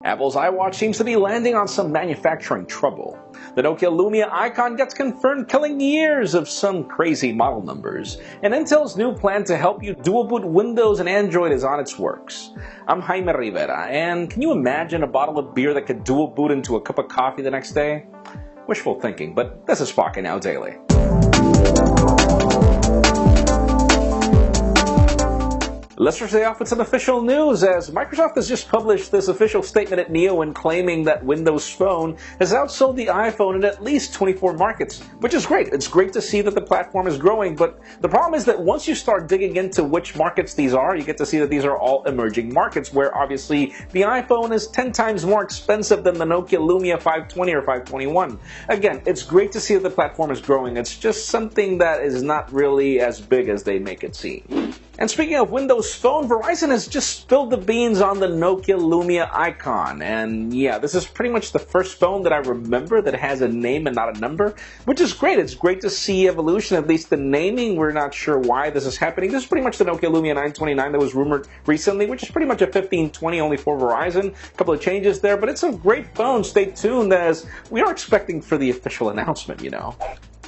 Apple's iWatch seems to be landing on some manufacturing trouble. The Nokia Lumia Icon gets confirmed killing years of some crazy model numbers. And Intel's new plan to help you dual boot Windows and Android is on its works. I'm Jaime Rivera, and can you imagine a bottle of beer that could dual boot into a cup of coffee the next day? Wishful thinking, but this is Pocketnow Daily. Let's start off with some official news, as Microsoft has just published this official statement at NEO in claiming that Windows Phone has outsold the iPhone in at least 24 markets, which is great. It's great to see that the platform is growing, but the problem is that once you start digging into which markets these are, you get to see that these are all emerging markets, where obviously the iPhone is 10 times more expensive than the Nokia Lumia 520 or 521. Again, it's great to see that the platform is growing. It's just something that is not really as big as they make it seem. And speaking of Windows Phone, Verizon has just spilled the beans on the Nokia Lumia Icon. And yeah, this is pretty much the first phone that I remember that has a name and not a number, which is great. It's great to see evolution, at least the naming. We're not sure why this is happening. This is pretty much the Nokia Lumia 929 that was rumored recently, which is pretty much a 1520 only for Verizon. A couple of changes there, but it's a great phone. Stay tuned, as we are expecting for the official announcement, you know.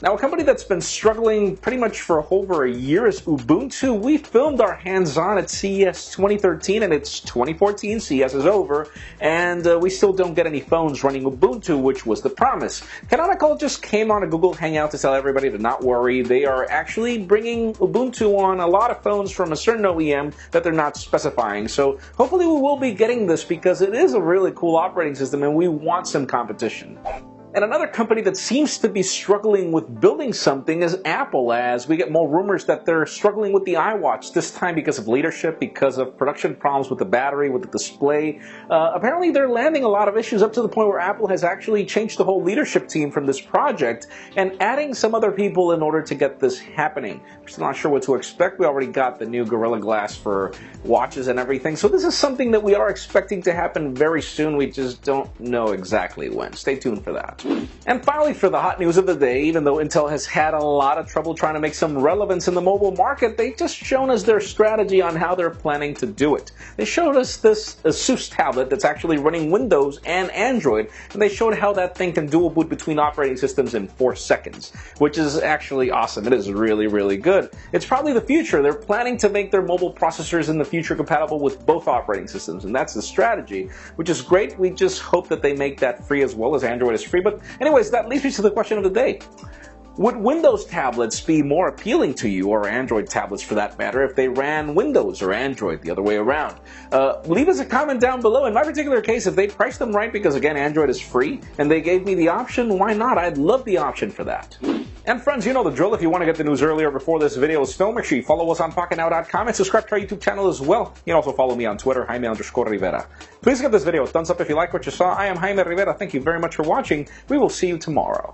Now, a company that's been struggling pretty much for over a year is Ubuntu. We filmed our hands-on at CES 2013, and it's 2014. CES is over, and we still don't get any phones running Ubuntu, which was the promise. Canonical just came on a Google Hangout to tell everybody to not worry. They are actually bringing Ubuntu on a lot of phones from a certain OEM that they're not specifying. So hopefully we will be getting this, because it is a really cool operating system, and we want some competition. And another company that seems to be struggling with building something is Apple, as we get more rumors that they're struggling with the iWatch, this time because of leadership, because of production problems with the battery, with the display. Apparently they're landing a lot of issues, up to the point where Apple has actually changed the whole leadership team from this project and adding some other people in order to get this happening. We're still not sure what to expect. We already got the new Gorilla Glass for watches and everything, so this is something that we are expecting to happen very soon. We just don't know exactly when. Stay tuned for that. And finally, for the hot news of the day, even though Intel has had a lot of trouble trying to make some relevance in the mobile market, they've just shown us their strategy on how they're planning to do it. They showed us this Asus tablet that's actually running Windows and Android, and they showed how that thing can dual boot between operating systems in 4 seconds, which is actually awesome. It is really, really good. It's probably the future. They're planning to make their mobile processors in the future compatible with both operating systems, and that's the strategy, which is great. We just hope that they make that free as well, as Android is free. But anyways, that leads me to the question of the day. Would Windows tablets be more appealing to you, or Android tablets for that matter, if they ran Windows or Android the other way around? Leave us a comment down below. In my particular case, if they priced them right, because again, Android is free, and they gave me the option, why not? I'd love the option for that. And friends, you know the drill. If you want to get the news earlier before this video is filmed, make sure you follow us on Pocketnow.com and subscribe to our YouTube channel as well. You can also follow me on Twitter, Jaime_Rivera. Please give this video a thumbs up if you like what you saw. I am Jaime Rivera. Thank you very much for watching. We will see you tomorrow.